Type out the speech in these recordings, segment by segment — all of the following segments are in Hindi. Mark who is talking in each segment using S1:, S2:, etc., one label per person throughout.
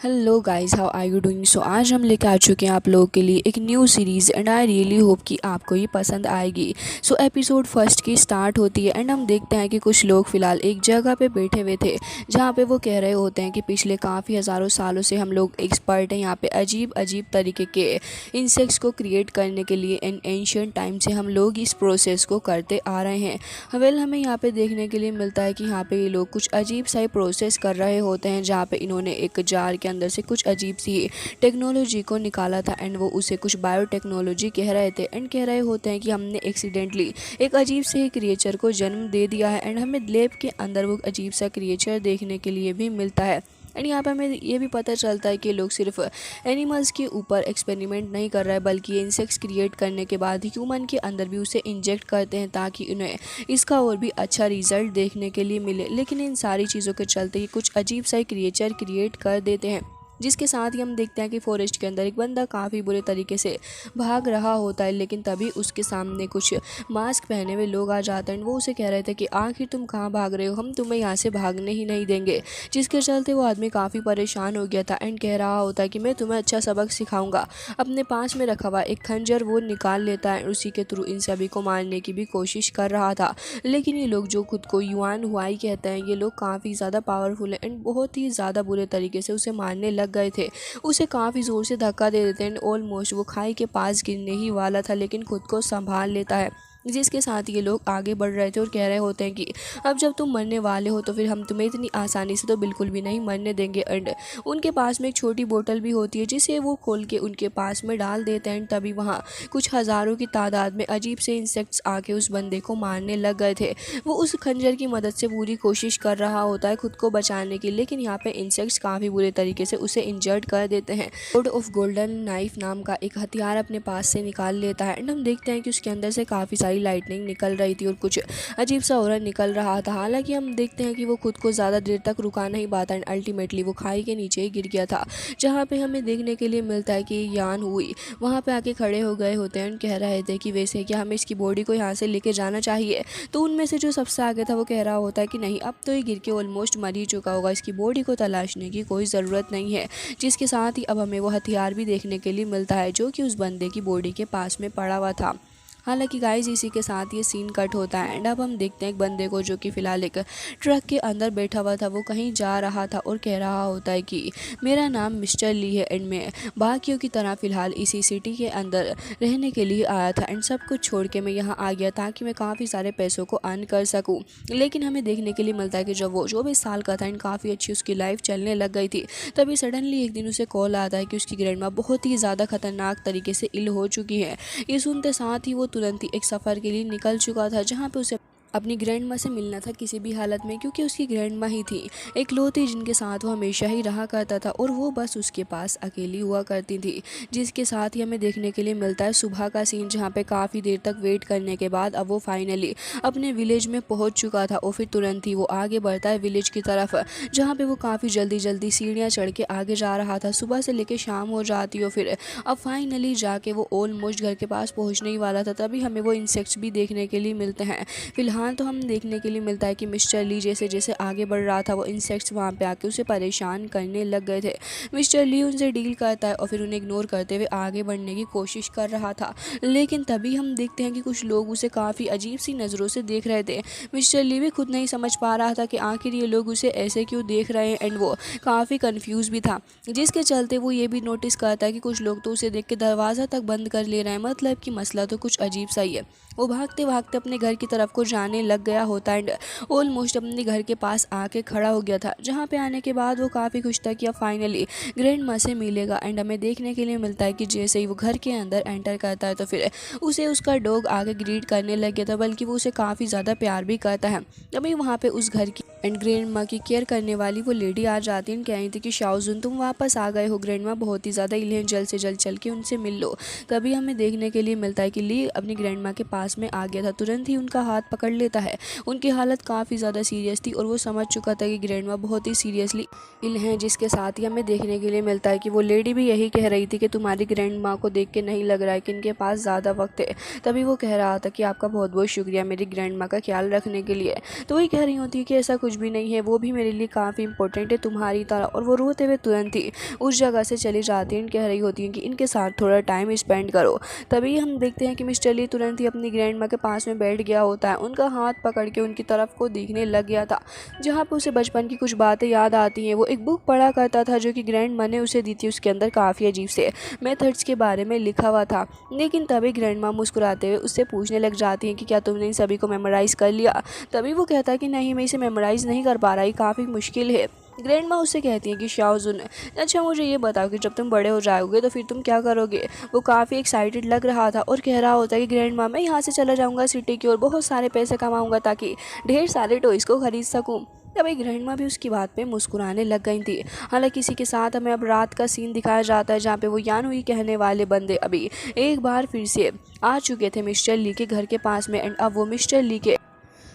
S1: Hello guys, how are you doing. So आज हम लेकर आ चुके हैं आप लोगों के लिए एक new series and I really hope कि आपको ये पसंद आएगी। सो एपिसोड फर्स्ट की स्टार्ट होती है एंड हम देखते हैं कि कुछ लोग फ़िलहाल एक जगह पे बैठे हुए थे जहाँ पे वो कह रहे होते हैं कि पिछले काफ़ी हज़ारों सालों से हम लोग एक्सपर्ट हैं यहाँ पे अजीब अजीब तरीके के इंसेक्ट्स को क्रिएट करने के लिए एंड एंशियंट टाइम से हम लोग इस प्रोसेस को करते आ रहे हैं। वेल हमें यहाँ पे देखने के लिए मिलता है कि यहाँ पे ये लोग कुछ अजीब सा प्रोसेस कर रहे होते हैं जहाँ पे इन्होंने एक जार के अंदर से कुछ अजीब सी टेक्नोलॉजी को निकाला था एंड वो उसे कुछ बायोटेक्नोलॉजी कह रहे थे एंड कह रहे होते हैं कि हमने एक्सीडेंटली एक अजीब से क्रिएचर को जन्म दे दिया है एंड हमें लैब के अंदर वो अजीब सा क्रिएचर देखने के लिए भी मिलता है। एंड यहाँ पे हमें ये भी पता चलता है कि लोग सिर्फ एनिमल्स के ऊपर एक्सपेरिमेंट नहीं कर रहे हैं बल्कि इंसेक्ट्स क्रिएट करने के बाद ह्यूमन के अंदर भी उसे इंजेक्ट करते हैं ताकि उन्हें इसका और भी अच्छा रिजल्ट देखने के लिए मिले। लेकिन इन सारी चीज़ों के चलते ही कुछ अजीब सा क्रिएचर क्रिएट कर देते हैं जिसके साथ ही हम देखते हैं कि फॉरेस्ट के अंदर एक बंदा काफ़ी बुरे तरीके से भाग रहा होता है। लेकिन तभी उसके सामने कुछ मास्क पहने हुए लोग आ जाते हैं। वो उसे कह रहे थे कि आखिर तुम कहाँ भाग रहे हो, हम तुम्हें यहाँ से भागने ही नहीं देंगे। जिसके चलते वो आदमी काफ़ी परेशान हो गया था एंड कह रहा होता है कि मैं तुम्हें अच्छा सबक सिखाऊंगा। अपने पास में रखा हुआ एक खंजर वो निकाल लेता है, उसी के थ्रू इन सभी को मारने की भी कोशिश कर रहा था। लेकिन ये लोग जो खुद को युआन हुआई कहते हैं, ये लोग काफ़ी ज़्यादा पावरफुल है एंड बहुत ही ज़्यादा बुरे तरीके से उसे मारने लग गए थे। उसे काफ़ी ज़ोर से धक्का दे देते हैं। ऑलमोस्ट वो खाई के पास गिरने ही वाला था लेकिन खुद को संभाल लेता है। जिसके साथ ये लोग आगे बढ़ रहे थे और कह रहे होते हैं कि अब जब तुम मरने वाले हो तो फिर हम तुम्हें इतनी आसानी से तो बिल्कुल भी नहीं मरने देंगे। एंड उनके पास में एक छोटी बोतल भी होती है जिसे वो खोल के उनके पास में डाल देते हैं। तभी वहाँ कुछ हज़ारों की तादाद में अजीब से इंसेक्ट्स आके उस बंदे को मारने लग गए थे। वो उस खंजर की मदद से पूरी कोशिश कर रहा होता है खुद को बचाने की, लेकिन यहाँ पे इंसेक्ट्स काफ़ी बुरे तरीके से उसे इंजर्ड कर देते हैं। लॉर्ड ऑफ गोल्डन नाइफ नाम का एक हथियार अपने पास से निकाल लेता है एंड हम देखते हैं कि उसके अंदर से काफ़ी सारी लाइटनिंग निकल रही थी और कुछ अजीब सा ऑरा निकल रहा था। हालांकि हम देखते हैं कि वो खुद को ज़्यादा देर तक रुका नहीं पाता एंड अल्टीमेटली वो खाई के नीचे ही गिर गया था। जहाँ पे हमें देखने के लिए मिलता है कि यान हुई वहाँ पे आके खड़े हो गए होते हैं, कह रहे थे कि वैसे क्या हमें इसकी बॉडी को यहाँ से लेके जाना चाहिए। तो उनमें से जो सबसे आगे था वो कह रहा होता है कि नहीं, अब तो ये गिर के ऑलमोस्ट मर ही चुका होगा, इसकी बॉडी को तलाशने की कोई ज़रूरत नहीं है। जिसके साथ ही अब हमें वो हथियार भी देखने के लिए मिलता है जो कि उस बंदे की बॉडी के पास में पड़ा हुआ था। हालांकि गाइस इसी के साथ ये सीन कट होता है एंड अब हम देखते हैं एक बंदे को जो कि फ़िलहाल एक ट्रक के अंदर बैठा हुआ था। वो कहीं जा रहा था और कह रहा होता है कि मेरा नाम मिस्टर ली है एंड मैं बाकियों की तरह फ़िलहाल इसी सिटी के अंदर रहने के लिए आया था एंड सब कुछ छोड़ के मैं यहाँ आ गया ताकि मैं काफ़ी सारे पैसों को अर्न कर सकूँ। लेकिन हमें देखने के लिए मिलता है कि जब वो 24 साल का था एंड काफ़ी अच्छी उसकी लाइफ चलने लग गई थी, तभी सडनली एक दिन उसे कॉल आता है कि उसकी ग्रैंडमा बहुत ही ज़्यादा खतरनाक तरीके से इल हो चुकी है। ये सुनते साथ ही वो तुरंत ही एक सफ़र के लिए निकल चुका था जहाँ पे उसे अपनी ग्रैंड माँ से मिलना था किसी भी हालत में, क्योंकि उसकी ग्रैंड माँ ही थी इकलौती जिनके साथ वो हमेशा ही रहा करता था और वो बस उसके पास अकेली हुआ करती थी। जिसके साथ ही हमें देखने के लिए मिलता है सुबह का सीन जहाँ पे काफ़ी देर तक वेट करने के बाद अब वो फाइनली अपने विलेज में पहुँच चुका था और फिर तुरंत ही वो आगे बढ़ता है विलेज की तरफ जहाँ पे वो काफ़ी जल्दी जल्दी सीढ़ियाँ चढ़ के आगे जा रहा था। सुबह से लेकर शाम हो जाती हो फिर अब फाइनली जाके वो ऑलमोस्ट घर के पास पहुँचने ही वाला था। तभी हमें वो इंसेक्ट्स भी देखने के लिए मिलते हैं। फिलहाल तो हम देखने के लिए मिलता है कि मिस्टर ली जैसे जैसे आगे बढ़ रहा था वो इंसेक्ट्स वहाँ पे आके उसे परेशान करने लग गए थे। मिस्टर ली उनसे डील करता है और फिर उन्हें इग्नोर करते हुए आगे बढ़ने की कोशिश कर रहा था। लेकिन तभी हम देखते हैं कि कुछ लोग उसे काफ़ी अजीब सी नज़रों से देख रहे थे। मिस्टर ली भी खुद नहीं समझ पा रहा था कि आखिर ये लोग उसे ऐसे क्यों देख रहे हैं एंड वो काफ़ी कन्फ्यूज़ भी था। जिसके चलते वो ये भी नोटिस करता है कि कुछ लोग तो उसे देख के दरवाज़ा तक बंद कर ले रहे हैं, मतलब कि मसला तो कुछ अजीब सा ही है। वो भागते भागते अपने घर की तरफ को जाने लग गया होता एंड ऑलमोस्ट अपने घर के पास आके खड़ा हो गया था। जहाँ पे आने के बाद वो काफ़ी खुश था कि अब फाइनली ग्रैंड माँ से मिलेगा एंड हमें देखने के लिए मिलता है कि जैसे ही वो घर के अंदर एंटर करता है तो फिर उसे उसका डॉग आगे ग्रीट करने लग गया था, बल्कि वो उसे काफ़ी ज़्यादा प्यार भी करता है। अभी वहाँ पे उस घर की एंड ग्रैंड माँ की केयर करने वाली वो लेडी आ जाती है, कह रही थी कि शाओजुन तुम वापस आ गए हो, ग्रैंड माँ बहुत ही ज़्यादा इल हैं, जल्द से जल्द चल के उनसे मिल लो। तभी हमें देखने के लिए मिलता है कि ली अपनी ग्रैंड माँ के पास में आ गया था, तुरंत ही उनका हाथ पकड़ लेता है। उनकी हालत काफ़ी ज़्यादा सीरियस थी और वो समझ चुका था कि ग्रैंड माँ बहुत ही सीरियसली इल हैं। जिसके साथ ही हमें देखने के लिए मिलता है कि वो लेडी भी यही कह रही थी कि तुम्हारी ग्रैंड माँ को देख के नहीं लग रहा है कि इनके पास ज़्यादा वक्त है। तभी वो कह रहा था कि आपका बहुत बहुत शुक्रिया मेरी ग्रैंड माँ का ख्याल रखने के लिए। तो वही कह रही होती है कि ऐसा कुछ कुछ भी नहीं है, वो भी मेरे लिए काफ़ी इंपॉर्टेंट है तुम्हारी तरह। और वो रोते हुए तुरंत ही उस जगह से चली जाती हैं, कह रही होती हैं कि इनके साथ थोड़ा टाइम स्पेंड करो। तभी हम देखते हैं कि मिस्टर ली तुरंत ही अपनी ग्रैंड माँ के पास में बैठ गया होता है, उनका हाथ पकड़ के उनकी तरफ को देखने लग गया था, जहाँ पर उसे बचपन की कुछ बातें याद आती हैं। वो एक बुक पढ़ा करता था जो कि ग्रैंड माँ ने उसे दी थी, उसके अंदर काफ़ी अजीब से मेथड्स के बारे में लिखा हुआ था। लेकिन तभी ग्रैंड माँ मुस्कुराते हुए उससे पूछने लग जाती हैं कि क्या तुमने इन सभी को मेमोराइज़ कर लिया। तभी वो कहता है कि नहीं, मैं इसे मेमोराइज़ नहीं कर पा रहा, ये काफ़ी मुश्किल है। ग्रैंड माँ उससे कहती हैं कि शाओजुन, अच्छा मुझे ये बताओ कि जब तुम बड़े हो जाओगे तो फिर तुम क्या करोगे। वो काफ़ी एक्साइटेड लग रहा था और कह रहा होता है कि ग्रैंड माँ, मैं यहाँ से चला जाऊँगा सिटी की और बहुत सारे पैसे कमाऊँगा ताकि ढेर सारे टॉयज़ को खरीद सकूँ। तभी ग्रैंड माँ भी उसकी बात पे मुस्कुराने लग गई थी। हालांकि इसी के साथ हमें अब रात का सीन दिखाया जाता है, जहाँ पे वो यानुई कहने वाले बंदे अभी एक बार फिर से आ चुके थे मिस्टर ली के घर के पास में। एंड अब वो मिस्टर ली के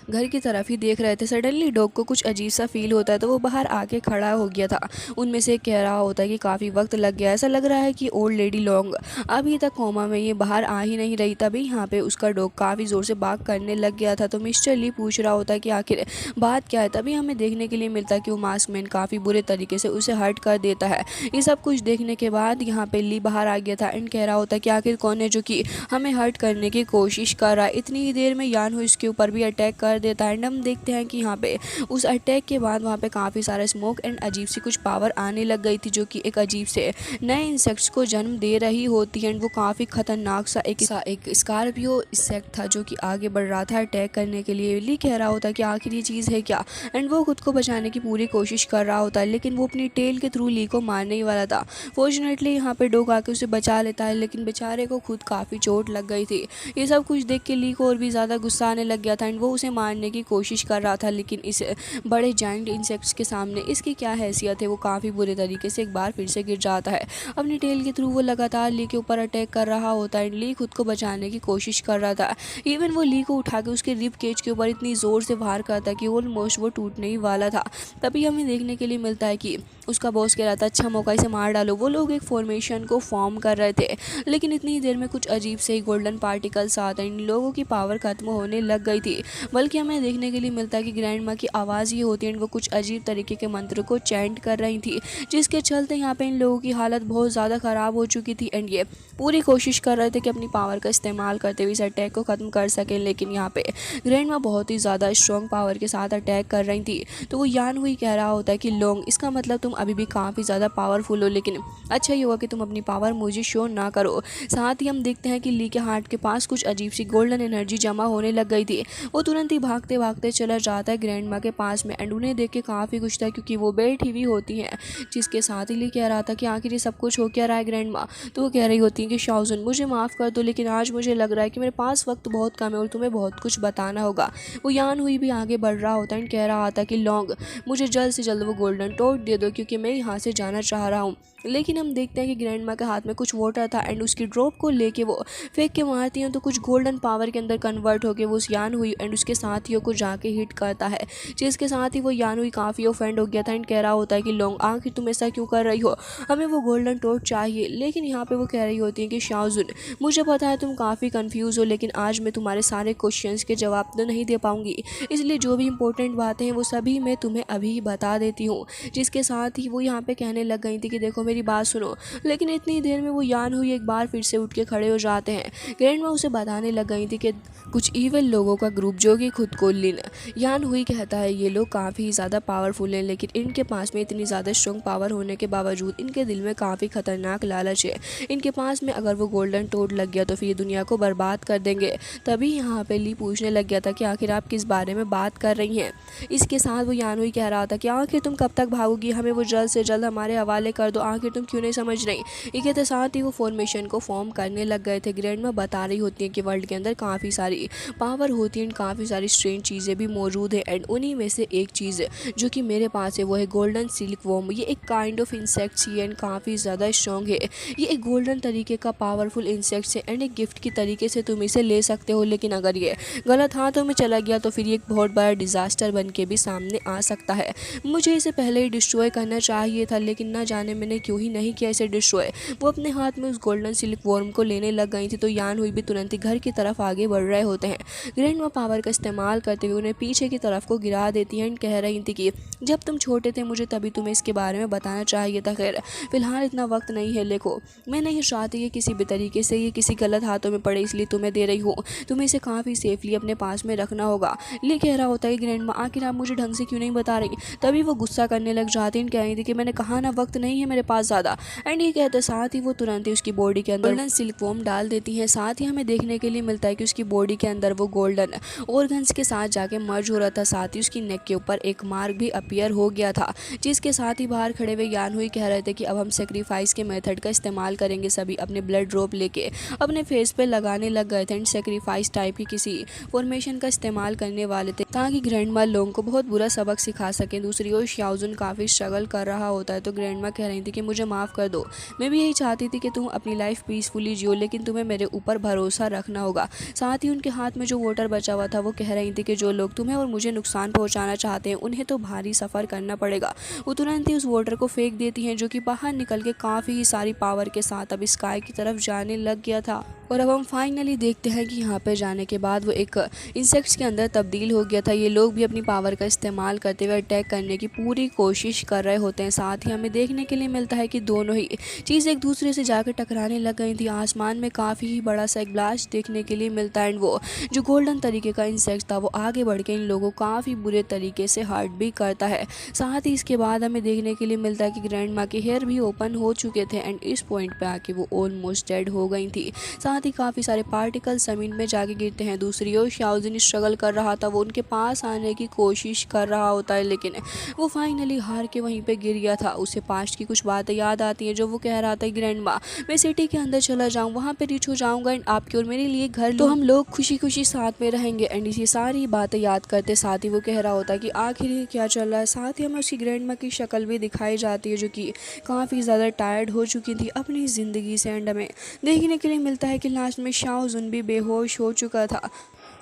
S1: घर की तरफ ही देख रहे थे। सडनली डॉग को कुछ अजीब सा फील होता है तो वो बाहर आके खड़ा हो गया था। उनमें से एक कह रहा होता है कि काफ़ी वक्त लग गया, ऐसा लग रहा है कि ओल्ड लेडी लॉन्ग अभी तक कोमा में ये बाहर आ ही नहीं रही। तभी यहाँ पे उसका डॉग काफ़ी ज़ोर से बाग करने लग गया था। तो मिस्टर ली पूछ रहा होता है कि आखिर बात क्या है। तभी हमें देखने के लिए मिलता है कि वो मास्क मैन काफ़ी बुरे तरीके से उसे हर्ट कर देता है। ये सब कुछ देखने के बाद यहाँ पे ली बाहर आ गया था एंड कह रहा होता है कि आखिर कौन है जो कि हमें हर्ट करने की कोशिश कर रहा है। इतनी ही देर में यान हो इसके ऊपर भी अटैक कर देता है। एंड हम देखते हैं कि यहाँ पे उस अटैक के बाद वहाँ पे काफ़ी सारा स्मोक एंड अजीब सी कुछ पावर आने लग गई थी, जो कि एक अजीब से नए इंसेक्ट्स को जन्म दे रही होती है। एंड वो काफ़ी खतरनाक सा एक स्कॉर्पियो इंसेक्ट था जो कि आगे बढ़ रहा था अटैक करने के लिए। ली कह रहा होता है कि आखिर ये चीज़ है क्या। एंड वो खुद को बचाने की पूरी कोशिश कर रहा होता है, लेकिन वो अपनी टेल के थ्रू ली को मारने ही वाला था। फॉर्चुनेटली यहाँ पे डॉग आके उसे बचा लेता है, लेकिन बेचारे को खुद काफ़ी चोट लग गई थी। ये सब कुछ देख के ली को और भी ज़्यादा गुस्सा आने लग गया था एंड वो उसे मारने की कोशिश कर रहा था। लेकिन इस बड़े जाइंट इंसेक्ट्स के सामने इसकी क्या हैसियत है। वो काफ़ी बुरे तरीके से एक बार फिर से गिर जाता है। अपनी टेल के थ्रू वो लगातार ली के ऊपर अटैक कर रहा होता है। ली खुद को बचाने की कोशिश कर रहा था। इवन वो ली को उठा के उसके रिब केज के ऊपर इतनी ज़ोर से वार करता कि ऑलमोस्ट वो टूटने ही वाला था। तभी हमें देखने के लिए मिलता है कि उसका बॉस कह रहा था अच्छा मौका इसे मार डालो। वो लोग एक फॉर्मेशन को फॉर्म कर रहे थे, लेकिन इतनी देर में कुछ अजीब से ही गोल्डन पार्टिकल्स आते हैं। इन लोगों की पावर खत्म होने लग गई थी। बल्कि हमें देखने के लिए मिलता है कि ग्रैंड माँ की आवाज़ ये होती है वो कुछ अजीब तरीके के मंत्र को चैंट कर रही थी, जिसके चलते यहाँ पे इन लोगों की हालत बहुत ज़्यादा ख़राब हो चुकी थी। एंड ये पूरी कोशिश कर रहे थे कि अपनी पावर का इस्तेमाल करते हुए इस अटैक को ख़त्म कर सकें। लेकिन यहाँ पे ग्रैंड माँ बहुत ही ज़्यादा स्ट्रॉन्ग पावर के साथ अटैक कर रही थी। तो वो यान हुई कह रहा होता है कि लॉन्ग, इसका मतलब तुम अभी भी काफ़ी ज़्यादा पावरफुल हो, लेकिन अच्छा ही होगा कि तुम अपनी पावर मुझे शो ना करो। साथ ही हम देखते हैं कि ली के हार्ट के पास कुछ अजीब सी गोल्डन एनर्जी जमा होने लग गई थी। वो तुरंत ही भागते भागते चला जाता है ग्रैंड माँ के पास में। एंड उन्हें देख के काफ़ी कुछ था, क्योंकि वो बैठी हुई होती हैं, जिसके साथ ही ली कह रहा था कि आखिर ये सब कुछ हो क्या रहा है ग्रैंड माँ। तो वो कह रही होती है कि शाओजुन मुझे माफ़ कर दो, लेकिन आज मुझे लग रहा है कि मेरे पास वक्त बहुत कम है और तुम्हें बहुत कुछ बताना होगा। वो यान हुई भी आगे बढ़ रहा होता है एंड कह रहा था कि लॉन्ग, मुझे जल्द से जल्द वो गोल्डन टोड दे दो, क्योंकि मैं यहाँ से जाना चाह रहा हूँ। लेकिन हम देखते हैं कि ग्रैंड माँ के हाथ में कुछ वाटर था एंड उसकी ड्रॉप को लेके वो फेंक के मारती हैं तो कुछ गोल्डन पावर के अंदर कन्वर्ट होकर वो उस यान हुई एंड उसके साथियों को जाके हिट करता है, जिसके साथ ही वो यान हुई काफ़ी ऑफेंड हो गया था एंड कह रहा होता है कि लॉन्ग, आखिर तुम ऐसा क्यों कर रही हो, हमें वो गोल्डन टोड चाहिए। लेकिन यहाँ पे वो कह रही होती है कि शाओजुन, मुझे पता है तुम काफ़ी कंफ्यूज हो, लेकिन आज मैं तुम्हारे सारे क्वेश्चंस के जवाब तो नहीं दे पाऊंगी, इसलिए जो भी इंपॉर्टेंट बातें हैं वो सभी मैं तुम्हें अभी बता देती हूँ। जिसके साथ ही वो यहाँ पे कहने लग गई थी कि देखो मेरी बात सुनो। लेकिन इतनी देर में वो यान हुई एक बार फिर से उठ के खड़े हो जाते हैं। ग्रैंड माँ उसे बताने लग गई थी कि कुछ ईवल लोगों का ग्रुप जो कि खुद को लिन, यान हुई कहता है ये लोग काफ़ी ज़्यादा पावरफुल हैं, लेकिन इनके पास में इतनी ज़्यादा स्ट्रॉन्ग पावर होने के बावजूद इनके दिल में काफ़ी खतरनाक लालच है। इनके पास में अगर वो गोल्डन टोड लग गया तो फिर दुनिया को बर्बाद कर देंगे। तभी यहाँ पे ली पूछने लग गया था कि आखिर आप किस बारे में बात कर रही हैं। इसके साथ वो यान हुई कह रहा था कि आखिर तुम कब तक भागोगी, हमें वो जल्द से जल्द हमारे हवाले कर दो, आखिर तुम क्यों नहीं समझ रही। ये कहते साथ ही वो फॉर्मेशन को फॉर्म करने लग गए थे। ग्रैंड माँ बता रही होती है कि वर्ल्ड के अंदर काफ़ी सारी पावर होती है, काफ़ी सारी स्ट्रेंज चीज़ें भी मौजूद है एंड उन्हीं में से एक चीज़ जो कि मेरे पास है वो है गोल्डन सिल्क वॉर्म। ये एक kind of insects he and काफ़ी ज़्यादा स्ट्रॉन्ग है। ये एक गोल्डन तरीके का पावरफुल इंसेक्ट्स है एंड एक गिफ्ट की तरीके से तुम इसे ले सकते हो, लेकिन अगर ये गलत हाथों में चला गया तो फिर ये एक बहुत बड़ा डिज़ास्टर बन के भी सामने आ सकता है। मुझे इसे पहले ही डिस्ट्रॉय करना चाहिए था, लेकिन ना जाने मैंने क्यों ही नहीं किया इसे डिस्ट्रॉय। वो अपने हाथ में उस गोल्डन सिल्क वॉर्म को लेने लग गई थी। तो यान हुई भी तुरंत ही घर की तरफ आगे बढ़ रहे होते हैं। ग्रैंड माँ पावर का इस्तेमाल इस्तेमाल करते हुए उन्हें पीछे की तरफ को गिरा देती है एंड कह रही थी कि जब तुम छोटे थे मुझे तभी तुम्हें इसके बारे में बताना चाहिए था। खैर फिलहाल इतना वक्त नहीं है, देखो मैं नहीं चाहती कि किसी भी तरीके से ये किसी गलत हाथों में पड़े, इसलिए तुम्हें दे रही हूँ। तुम्हें इसे काफ़ी सेफली अपने पास में रखना होगा। ले कह रहा होता है कि ग्रैंड माँ आखिर आप मुझे ढंग से क्यों नहीं बता रही। तभी वो गुस्सा करने लग जाती है, कह रही थी कि मैंने कहा ना वक्त नहीं है मेरे पास ज़्यादा। एंड ये कहते साथ ही वो तुरंत ही उसकी बॉडी के अंदर गोल्डन सिल्कवॉर्म डाल देती है। साथ ही हमें देखने के लिए मिलता है कि उसकी बॉडी के अंदर वो गोल्डन ऑर्गन्स के साथ जाके मर्ज हो रहा था। साथ ही उसकी नेक के ऊपर एक मार्क भी अपीयर हो गया था, जिसके साथ ही बाहर खड़े हुए ज्ञान हुई कह रहे थे कि अब हम सेक्रीफाइस के मेथड का इस्तेमाल करेंगे। सभी अपने ब्लड ड्रॉप लेके अपने फेस पे लगाने लग गए थे एंड सेक्रीफाइस टाइप की किसी फॉर्मेशन का इस्तेमाल करने वाले थे ताकि ग्रैंड माँ लोगों को बहुत बुरा सबक सिखा सकें। दूसरी ओर शाओजुन काफ़ी स्ट्रगल कर रहा होता है तो ग्रैंड माँ कह रही थी कि मुझे माफ़ कर दो, मैं भी यही चाहती थी कि तुम अपनी लाइफ पीसफुली जियो, लेकिन तुम्हें मेरे ऊपर भरोसा रखना होगा। साथ ही उनके हाथ में जो वाटर बचा हुआ था वो कह रही थी कि जो लोग तुम्हें और मुझे नुकसान पहुंचाना चाहते हैं उन्हें तो भारी सफ़र करना पड़ेगा। वो तुरंत ही उस वाटर को फेंक देती हैं, जो कि बाहर निकल के काफ़ी सारी पावर के साथ अब स्काई की तरफ जाने लग गया था। और अब हम फाइनली देखते हैं कि यहाँ पे जाने के बाद वो एक इंसेक्ट्स के अंदर तब्दील हो गया था। ये लोग भी अपनी पावर का इस्तेमाल करते हुए अटैक करने की पूरी कोशिश कर रहे होते हैं। साथ ही हमें देखने के लिए मिलता है कि दोनों ही चीज़ एक दूसरे से जाकर टकराने लग गई थी। आसमान में काफ़ी बड़ा सा एक ब्लास्ट देखने के लिए मिलता है एंड वो जो गोल्डन तरीके का इंसेक्ट था वो आगे बढ़ के इन लोगों को काफ़ी बुरे तरीके से हर्ट भी करता है। साथ ही इसके बाद हमें देखने के लिए मिलता है कि ग्रैंड माँ के हेयर भी ओपन हो चुके थे एंड इस पॉइंट पे आके वो ऑलमोस्ट डेड हो गई थी। साथ ही काफ़ी सारे पार्टिकल ज़मीन में जाके गिरते हैं। दूसरी ओर शाओजिन स्ट्रगल कर रहा था, वो उनके पास आने की कोशिश कर रहा होता है लेकिन वो फाइनली हार के वहीं पे गिर गया था। उसे पास्ट की कुछ बातें याद आती हैं, जो वो कह रहा था ग्रैंड माँ मैं सिटी के अंदर चला जाऊँ, वहाँ पे रिच हो जाऊँगा एंड आपके और मेरे लिए घर तो हम लोग खुशी खुशी साथ में रहेंगे। एंड इसी सारी बातें याद करते साथ ही वो कह रहा होता है कि आखिर ये क्या चल रहा है। साथ ही हमें उसकी ग्रैंड माँ की शक्ल भी दिखाई जाती है, जो कि काफ़ी ज़्यादा टायर्ड हो चुकी थी अपनी ज़िंदगी से। एंड हमें देखने के लिए मिलता है कि लास्ट में शाओजुन भी बेहोश हो चुका था।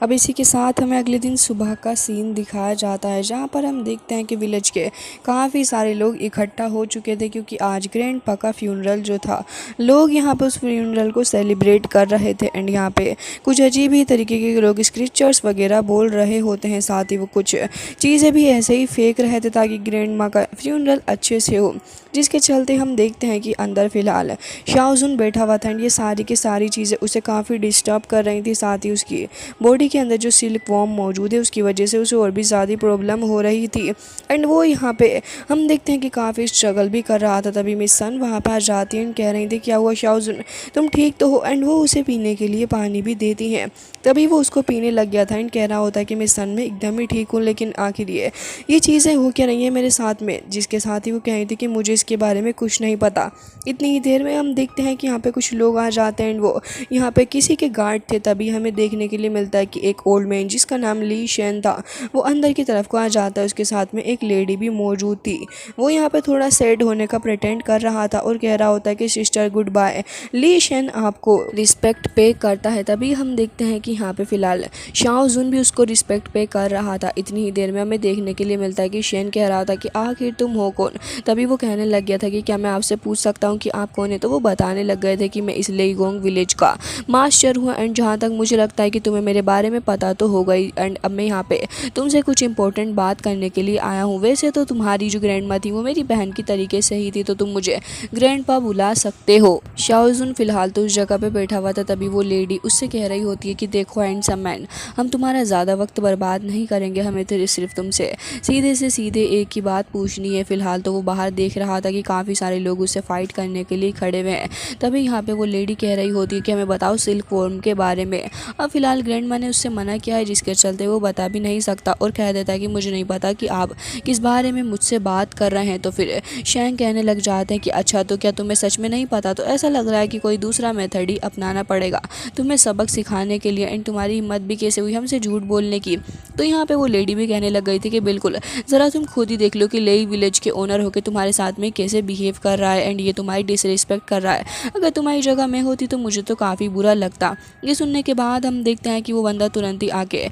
S1: अब इसी के साथ हमें अगले दिन सुबह का सीन दिखाया जाता है, जहाँ पर हम देखते हैं कि विलेज के काफ़ी सारे लोग इकट्ठा हो चुके थे, क्योंकि आज ग्रैंड पा का फ्यूनरल जो था, लोग यहाँ पर उस फ्यूनरल को सेलिब्रेट कर रहे थे। एंड यहाँ पे कुछ अजीब ही तरीके के लोग स्क्रिप्चर्स वगैरह बोल रहे होते हैं। साथ ही वो कुछ चीज़ें भी ऐसे ही फेंक रहे थे ताकि ग्रैंड माँ का फ्यूनरल अच्छे से हो, जिसके चलते हम देखते हैं कि अंदर फिलहाल शाओजुन बैठा हुआ था एंड ये सारी की सारी चीज़ें उसे काफ़ी डिस्टर्ब कर रही थी। साथ ही उसकी बॉडी के अंदर जो सिल्क वॉर्म मौजूद है उसकी वजह से उसे और भी ज़्यादा प्रॉब्लम हो रही थी। एंड वो यहाँ पे हम देखते हैं कि काफ़ी स्ट्रगल भी कर रहा था। तभी मिस सन वहाँ पर आ जाती है, कह रही थी क्या हुआ शाओजुन, तुम ठीक तो हो। एंड वो उसे पीने के लिए पानी भी देती हैं। तभी वो उसको पीने लग गया था एंड कह रहा होता है कि मिस सन मैं एकदम ही ठीक हूँ, लेकिन आखिर ये चीज़ें हो क्या रही हैं मेरे साथ में। जिसके साथ ही वो कह रही थी कि मुझे इसके बारे में कुछ नहीं पता। इतनी ही देर में हम देखते हैं कि यहाँ पे कुछ लोग आ जाते हैं एंड वो यहाँ पे किसी के गार्ड थे। तभी हमें देखने के लिए मिलता है कि एक ओल्ड मैन जिसका नाम ली शेन था, वो अंदर की तरफ को आ जाता है। उसके साथ में एक लेडी भी मौजूद थी। वो यहाँ पे थोड़ा सैड होने का प्रिटेंड कर रहा था और कह रहा होता है कि सिस्टर गुड बाय, ली शेन आपको रिस्पेक्ट पे करता है। तभी हम देखते हैं कि यहाँ पे फिलहाल शाओजुन भी उसको रिस्पेक्ट पे कर रहा था। इतनी ही देर में हमें देखने के लिए मिलता है कि शेन कह रहा था कि आखिर तुम हो कौन। तभी वो कहने लग गया था कि क्या मैं आपसे पूछ सकता हूँ कि आप कौन है। तो वो बताने लग गए थे कि मैं इस लेइगोंग विलेज का मास्टर हूँ एंड जहाँ तक मुझे लगता है कि तुम्हें मेरे बारे में पता तो हो गई। एंड अब मैं यहाँ पे तुमसे कुछ इंपॉर्टेंट बात करने के लिए आया हूँ। वैसे तो तुम्हारी जो ग्रैंड माँ थी वो मेरी बहन की तरीके से ही थी, तो तुम मुझे ग्रैंड पा बुला सकते हो। शाओजुन फिलहाल तो उस जगह पे बैठा हुआ था। तभी वो लेडी उससे कह रही होती है कि देखो हैंडसम मैन, हम तुम्हारा ज़्यादा वक्त बर्बाद नहीं करेंगे, हमें तो सिर्फ तुमसे सीधे से सीधे एक ही बात पूछनी है। फिलहाल तो वो बाहर देख रहा था कि काफ़ी सारे लोग उससे फाइट करने के लिए खड़े हुए हैं। तभी यहाँ पे वो लेडी कह रही होती है कि हमें बताओ सिल्क वॉर्म के बारे में। अब फिलहाल ग्रैंड माँ ने उससे मना किया है, जिसके चलते वो बता भी नहीं सकता और कह देता है कि मुझे नहीं पता कि आप किस बारे में मुझसे बात कर रहे हैं। तो फिर शैंग कहने लग जाते हैं कि अच्छा तो क्या तुम्हें सच में नहीं पता। तो ऐसा लग रहा है कि कोई दूसरा मेथड ही अपनाना पड़ेगा तुम्हें सबक सिखाने के लिए। एंड तुम्हारी हिम्मत भी कैसे हुई हमसे झूठ बोलने की। तो यहाँ पे वो लेडी भी कहने लग गई थी कि बिल्कुल ज़रा तुम खुद ही देख लो कि लेई विलेज के ओनर होकर तुम्हारे साथ में कैसे बिहेव कर रहा है एंड ये तुम्हारी डिसरिस्पेक्ट कर रहा है। अगर तुम्हारी जगह मैं होती तो मुझे तो काफ़ी बुरा लगता। ये सुनने के बाद हम देखते हैं कि वो बंदा तुरंत ही आके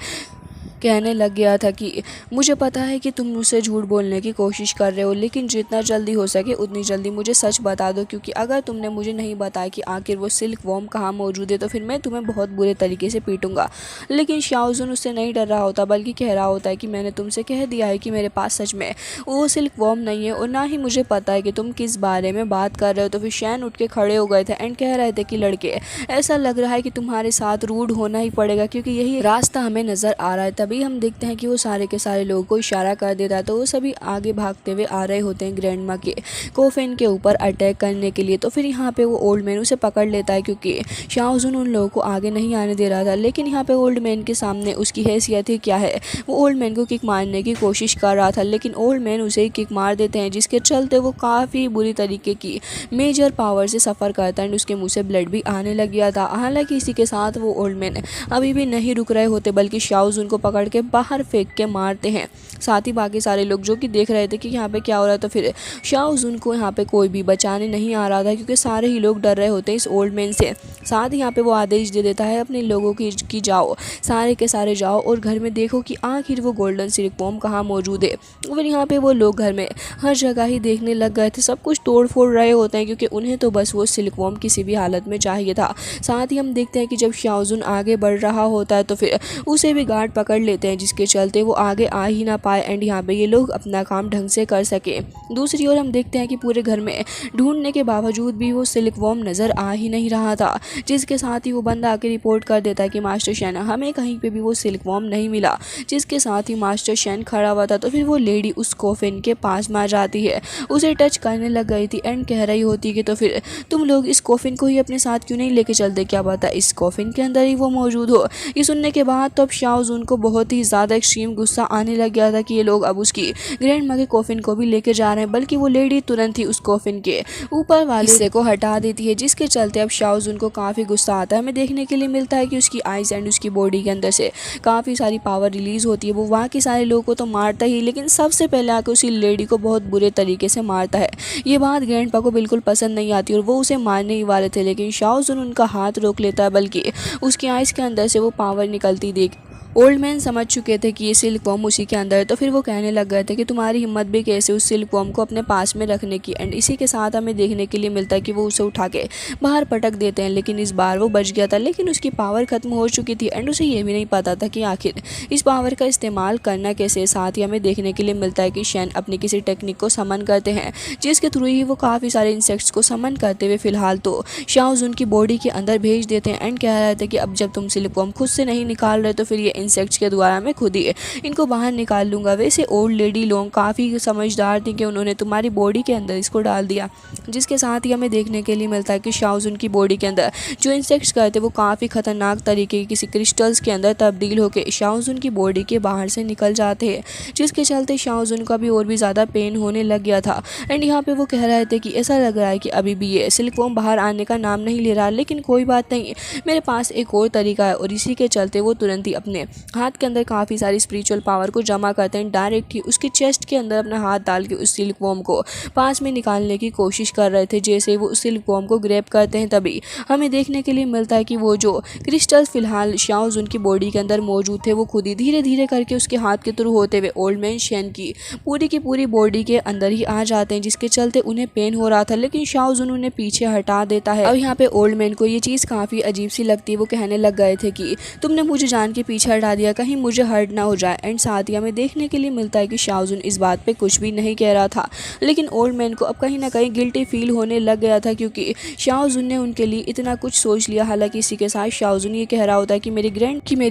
S1: कहने लग गया था कि मुझे पता है कि तुम मुझसे झूठ बोलने की कोशिश कर रहे हो, लेकिन जितना जल्दी हो सके उतनी जल्दी मुझे सच बता दो, क्योंकि अगर तुमने मुझे नहीं बताया कि आखिर वो सिल्क वॉर्म कहाँ मौजूद है तो फिर मैं तुम्हें बहुत बुरे तरीके से पीटूंगा। लेकिन शाओजुन उससे नहीं डर रहा होता, बल्कि कह रहा होता है कि मैंने तुमसे कह दिया है कि मेरे पास सच में वो सिल्क वॉर्म नहीं है, और ना ही मुझे पता है कि तुम किस बारे में बात कर रहे हो। तो फिर शैन उठ के खड़े हो गए थे एंड कह रहे थे कि लड़के, ऐसा लग रहा है कि तुम्हारे साथ रूड होना ही पड़ेगा, क्योंकि यही रास्ता हमें नजर आ रहा है। तभी हम देखते हैं कि वो सारे के सारे लोगों को इशारा कर देता है, तो वो सभी आगे भागते हुए आ रहे होते हैं ग्रैंड माँ के कोफिन के ऊपर अटैक करने के लिए। तो फिर यहाँ पे वो ओल्ड मैन उसे पकड़ लेता है, क्योंकि शाओजुन उन लोगों को आगे नहीं आने दे रहा था। लेकिन यहाँ पे ओल्ड मैन के सामने उसकी हैसियत ही क्या है, वो ओल्ड मैन को किक मारने की कोशिश कर रहा था, लेकिन ओल्ड मैन उसे किक मार देते हैं, जिसके चलते वो काफ़ी बुरी तरीके की मेजर पावर से सफ़र करता है एंड उसके मुंह से ब्लड भी आने लग गया था। हालांकि इसी के साथ वो ओल्ड मैन अभी भी नहीं रुक रहे होते, बल्कि शाओजुन को पकड़ के बाहर फेंक के मारते हैं। साथ ही बाकी सारे लोग जो कि देख रहे थे कि यहाँ पे क्या हो रहा है, तो फिर शाओजुन को यहाँ पे कोई भी बचाने नहीं आ रहा था, क्योंकि सारे ही लोग डर रहे होते हैं इस ओल्ड मैन से। साथ ही यहाँ पे वो आदेश दे देता है अपने लोगों की जाओ, सारे के सारे जाओ और घर में देखो कि आखिर वो गोल्डन सिल्क वॉर्म कहाँ मौजूद है। फिर यहाँ पे वो लोग घर में हर जगह ही देखने लग गए थे, सब कुछ तोड़ फोड़ रहे होते हैं, क्योंकि उन्हें तो बस वो सिल्क वॉर्म किसी भी हालत में चाहिए था। साथ ही हम देखते हैं कि जब शाओजुन आगे बढ़ रहा होता है तो फिर उसे भी गार्ड पकड़ लेते हैं, जिसके चलते वो आगे आ ही ना पाए एंड यहाँ पे ये लोग अपना काम ढंग से कर सके। दूसरी ओर हम देखते हैं कि पूरे घर में ढूंढने के बावजूद भी वो सिल्क वॉर्म नज़र आ ही नहीं रहा था, जिसके साथ ही वो बंदा आके रिपोर्ट कर देता है कि मास्टर शैन, हमें कहीं पे भी वो सिल्क वॉर्म नहीं मिला। जिसके साथ ही मास्टर शैन खड़ा हुआ था, तो फिर वो लेडी उस कॉफिन के पास में आ जाती है, उसे टच करने लग गई थी एंड कह रही होती कि तो फिर तुम लोग इस कॉफिन को ही अपने साथ क्यों नहीं लेके चलते, क्या पता इस कॉफिन के अंदर ही वो मौजूद हो। ये सुनने के बाद तो अब शाओजुन को बहुत ही ज़्यादा एक्सट्रीम गुस्सा आने लग गया था कि ये लोग अब उसकी ग्रैंड माँ के कॉफिन को भी लेके जा रहे हैं, बल्कि वो लेडी तुरंत ही उस कॉफिन के ऊपर वाले हिस्से को हटा देती है, जिसके चलते अब शाओजुन को काफ़ी गुस्सा आता है। हमें देखने के लिए मिलता है कि उसकी आइज एंड उसकी बॉडी के अंदर से काफ़ी सारी पावर रिलीज़ होती है। वो वहाँ के सारे लोगों को तो मारता ही, लेकिन सबसे पहले आकर उसी लेडी को बहुत बुरे तरीके से मारता है। ये बात ग्रैंडपा को बिल्कुल पसंद नहीं आती और वो उसे मारने ही वाले थे, लेकिन शाओजुन उनका हाथ रोक लेता है, बल्कि उसकी आइज के अंदर से वो पावर निकलती देख ओल्ड मैन समझ चुके थे कि ये सिल्क वॉर्म उसी के अंदर है, तो फिर वो कहने लग गए थे कि तुम्हारी हिम्मत भी कैसे उस सिल्क वॉर्म को अपने पास में रखने की। एंड इसी के साथ हमें देखने के लिए मिलता है कि वो उसे उठा के बाहर पटक देते हैं, लेकिन इस बार वो बच गया था, लेकिन उसकी पावर खत्म हो चुकी थी एंड उसे ये भी नहीं पता था कि आखिर इस पावर का इस्तेमाल करना कैसे। साथ ही हमें देखने के लिए मिलता है कि शैन अपनी किसी टेक्निक को समन करते हैं, जिसके थ्रू ही वो काफ़ी सारे इंसेक्ट्स को समन करते हुए फिलहाल तो शाओजुन की बॉडी के अंदर भेज देते हैं एंड कह रहे थे कि अब जब तुम सिल्क वॉर्म खुद से नहीं निकाल रहे तो फिर ये इंसेक्ट्स के द्वारा मैं खुद ही इनको बाहर निकाल लूँगा। वैसे ओल्ड लेडी लोग काफ़ी समझदार थी कि उन्होंने तुम्हारी बॉडी के अंदर इसको डाल दिया, जिसके साथ ही हमें देखने के लिए मिलता है कि शाओजुन की बॉडी के अंदर जो इंसेक्ट्स गए थे वो काफ़ी खतरनाक तरीके के किसी क्रिस्टल्स के अंदर तब्दील होकर शाओजुन की बॉडी के बाहर से निकल जाते हैं, जिसके चलते शाओजुन का भी और भी ज़्यादा पेन होने लग गया था। एंड यहाँ पे वो कह रहे थे कि ऐसा लग रहा है कि अभी भी ये सिल्क वॉर्म बाहर आने का नाम नहीं ले रहा, लेकिन कोई बात नहीं, मेरे पास एक और तरीका है। और इसी के चलते वो तुरंत ही अपने हाथ के अंदर काफ़ी सारी स्पिरिचुअल पावर को जमा करते हैं, डायरेक्ट ही उसके चेस्ट के अंदर अपना हाथ डाल के उस सिल्क वॉर्म को पास में निकालने की कोशिश कर रहे थे। जैसे वो उस सिल्क वॉर्म को ग्रैब करते हैं, तभी हमें देखने के लिए मिलता है कि वो जो क्रिस्टल्स फिलहाल शाओजुन की बॉडी के अंदर मौजूद थे वो खुद ही धीरे धीरे करके उसके हाथ के थ्रू होते हुए ओल्ड मैन शैन की पूरी बॉडी के अंदर ही आ जाते हैं, जिसके चलते उन्हें पेन हो रहा था, लेकिन शाओजुन उन्हें पीछे हटा देता है। अब यहाँ पे ओल्ड मैन को ये चीज़ काफ़ी अजीब सी लगती है। वो कहने लग गए थे कि तुमने मुझे जान के पीछे हटा दिया, कहीं मुझे हर्ट ना हो जाए। एंड साथ ही हमें देखने के लिए मिलता है कि शाओजुन इस बात पे कुछ भी नहीं कह रहा था, लेकिन ओल्ड मैन को अब कहीं ना कहीं गिल्टी फील होने लग गया था, क्योंकि शाओजुन ने उनके लिए इतना कुछ सोच लिया। हालांकि इसी के साथ शाओजुन ये कह रहा होता है कि मेरी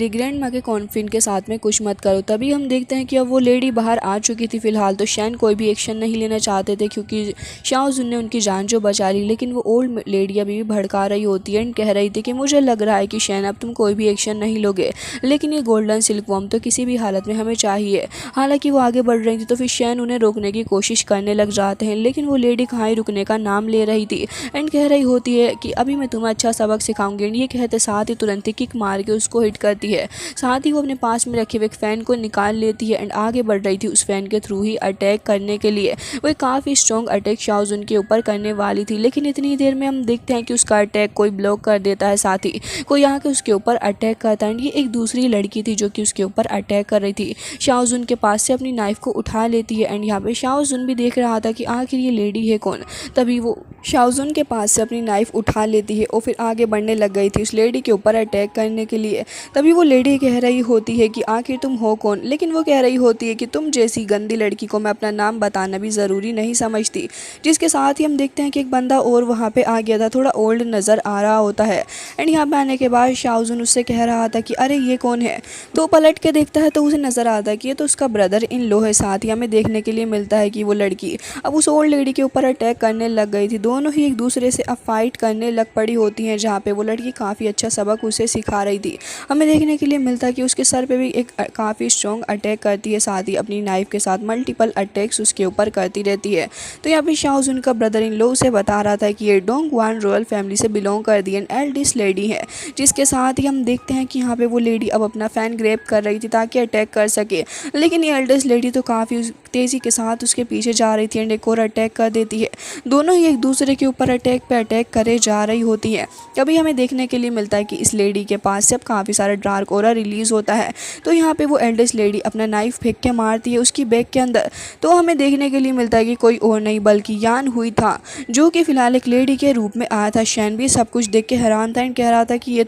S1: ग्रैंड माँ के कॉन्फिन के साथ में कुछ मत करो। तभी हम देखते हैं कि अब वो लेडी बाहर आ चुकी थी। फिलहाल तो शैन कोई भी एक्शन नहीं लेना चाहते थे, क्योंकि शाओजुन ने उनकी जान जो बचा ली, लेकिन वो ओल्ड लेडी अभी भी भड़का रही होती है एंड कह रही थी कि मुझे लग रहा है कि शैन अब तुम कोई भी एक्शन नहीं लोगे, लेकिन ये गोल्डन सिल्क वॉर्म तो किसी भी हालत में हमें चाहिए। हालांकि वो आगे बढ़ रही थी तो फिर शैन उन्हें रोकने की कोशिश करने लग जाते हैं, लेकिन वो लेडी कहाँ ही रुकने का नाम ले रही थी एंड कह रही होती है कि अभी मैं तुम्हें अच्छा सबक सिखाऊंगी। ये कहते साथ ही तुरंत ही किक मार के उसको हिट करती है। साथ ही वो अपने पास में रखे हुए एक फ़ैन को निकाल लेती है एंड आगे बढ़ रही थी उस फैन के थ्रू ही अटैक करने के लिए। वो काफ़ी स्ट्रॉन्ग अटैक शाओजुन के ऊपर करने वाली थी, लेकिन इतनी देर में हम देखते हैं कि उसका अटैक कोई ब्लॉक कर देता है, साथ ही कोई आके उसके ऊपर अटैक करता है। ये एक दूसरी लड़की थी जो कि उसके ऊपर अटैक कर रही थी। शाओजुन के पास से अपनी नाइफ को उठा लेती है एंड यहाँ पे शाओजुन भी देख रहा था कि आखिर ये लेडी है कौन। तभी वो शाओजुन के पास से अपनी नाइफ उठा लेती है और फिर आगे बढ़ने लग गई थी उस लेडी के ऊपर अटैक करने के लिए। तभी वो लेडी कह रही होती है कि आखिर तुम हो कौन, लेकिन वो कह रही होती है कि तुम जैसी गंदी लड़की को मैं अपना नाम बताना भी ज़रूरी नहीं समझती। जिसके साथ ही हम देखते हैं कि एक बंदा और वहाँ पे आ गया था, थोड़ा ओल्ड नज़र आ रहा होता है एंड यहाँ पे आने के बाद शाओजुन उससे कह रहा था कि अरे ये कौन है। तो पलट के देखता है तो उसे नज़र आता है कि ये तो उसका ब्रदर इन लो है। साथ ही हमें देखने के लिए मिलता है कि वो लड़की अब उस ओल्ड लेडी के ऊपर अटैक करने लग गई थी। दोनों ही एक दूसरे से अब फाइट करने लग पड़ी होती हैं, जहाँ पे वो लड़की काफ़ी अच्छा सबक उसे सिखा रही थी। हमें देखने के लिए मिलता है कि उसके सर पे भी एक काफ़ी स्ट्रॉन्ग अटैक करती है, साथ ही अपनी नाइफ के साथ मल्टीपल अटैक्स उसके ऊपर करती रहती है। तो यहाँ पे शाओजुन का ब्रदर इन लो उसे बता रहा था कि ये डोंगक्वान रॉयल फैमिली से बिलोंग कर दी एंड एल्डेस्ट लेडी है। जिसके साथ ही हम देखते हैं कि यहाँ पे वो लेडी अब अपना फ़ैन ग्रैब कर रही थी ताकि अटैक कर सके, लेकिन ये एल्डेस्ट लेडी तो काफ़ी तेज़ी के साथ उसके पीछे जा रही थी एंड एक और अटैक कर देती है। दोनों ही एक दूसरे के ऊपर अटैक पे अटैक करे जा रही होती है। तभी हमें देखने के लिए मिलता है कि इस लेडी के पास से अब काफ़ी सारा डार्क ऑरा रिलीज़ होता है। तो यहाँ पे वो एल्डेस्ट लेडी अपना नाइफ फेंक के मारती है उसकी बैग के अंदर। तो हमें देखने के लिए मिलता है कि कोई और नहीं बल्कि यान हुई था, जो कि फ़िलहाल एक लेडी के रूप में आया था। शैन भी सब कुछ देख के हैरान था एंड कह रहा था कि ये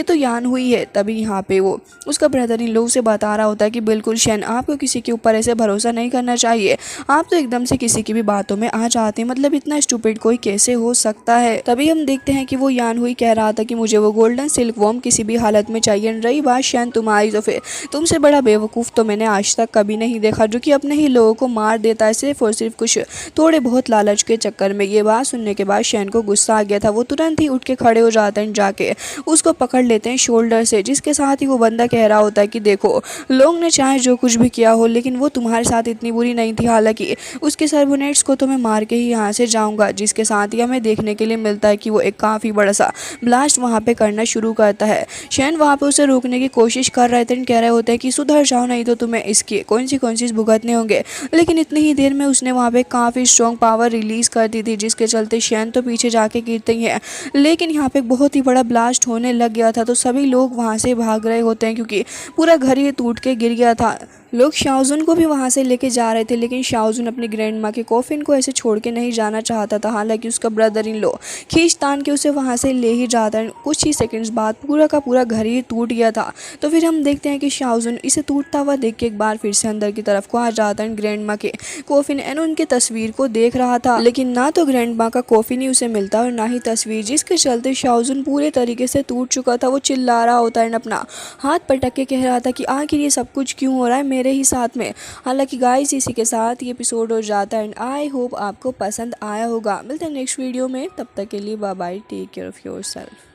S1: तो यान हुई है। तभी यहाँ पे वो उसका ब्रदर इन लोग से बता रहा होता है कि बिल्कुल शैन, आपको किसी के ऊपर ऐसे भरोसा नहीं करना चाहिए। आप तो एकदम से किसी की भी बातों में आ जाते हैं, मतलब इतना स्टूपिड कोई कैसे हो सकता है। तभी हम देखते हैं कि वो यान हुई कह रहा था कि मुझे वो गोल्डन सिल्क वॉर्म किसी भी हालत में चाहिए। रही बात शैन तुम्हारी, तो फिर तुमसे बड़ा बेवकूफ़ तो मैंने आज तक कभी नहीं देखा, जो कि अपने ही लोगों को मार देता है सिर्फ और सिर्फ कुछ थोड़े बहुत लालच के चक्कर में। ये बात सुनने के बाद शैन को गुस्सा आ गया था। वो तुरंत ही उठ के खड़े हो जाते हैं, जाके उसको पकड़ लेते हैं शोल्डर से। जिसके साथ ही वो बंदा कह रहा होता है कि देखो, लोग ने चाहे जो कुछ भी किया हो, लेकिन वो तुम्हारे साथ इतनी बुरी नहीं थी। हालांकि उसके सर्वोनेट्स को तो मैं मार के ही यहाँ से जाऊँगा। जिसके साथ ही हमें देखने के लिए मिलता है कि वो एक काफ़ी बड़ा सा ब्लास्ट वहाँ पे करना शुरू करता है। शैन वहाँ पे उसे रोकने की कोशिश कर रहे थे, कह रहे होते हैं कि सुधर जाओ, नहीं तो तुम्हें इसके कॉन्सिक्वेंसेस भुगतने होंगे। लेकिन इतनी ही देर में उसने वहाँ पे काफ़ी स्ट्रॉन्ग पावर रिलीज़ कर दी थी, जिसके चलते शैन तो पीछे जाके गिरते ही है। लेकिन यहाँ पे बहुत ही बड़ा ब्लास्ट होने लग गया था, तो सभी लोग वहाँ से भाग रहे होते हैं क्योंकि पूरा घर ही टूट के गिर गया था। लोग शाओजुन को भी वहाँ से लेके जा रहे थे, लेकिन शाओजुन अपनी ग्रैंड माँ के कॉफिन को ऐसे छोड़ के नहीं जाना चाहता था। हालांकि उसका ब्रदर इन लो खींच तान के उसे वहाँ से ले ही जाता है। कुछ ही सेकंड्स बाद पूरा का पूरा घर ही टूट गया था। तो फिर हम देखते हैं कि शाओजुन इसे टूटता हुआ देख के एक बार फिर से अंदर की तरफ को आ जाता है ग्रैंड माँ के कॉफिन एंड उनकी तस्वीर को देख रहा था, लेकिन ना तो ग्रैंड माँ का कॉफिन ही उसे मिलता और ना ही तस्वीर। जिसके चलते शाओजुन पूरे तरीके से टूट चुका था। वो चिल्ला रहा होता है, अपना हाथ पटक के कह रहा था कि आखिर ये सब कुछ क्यों हो रहा है मेरे ही साथ में। हालांकि गाइस, इसी के साथ ये एपिसोड हो जाता है एंड आई होप आपको पसंद आया होगा। मिलते हैं नेक्स्ट वीडियो में, तब तक के लिए bye bye, take care of yourself.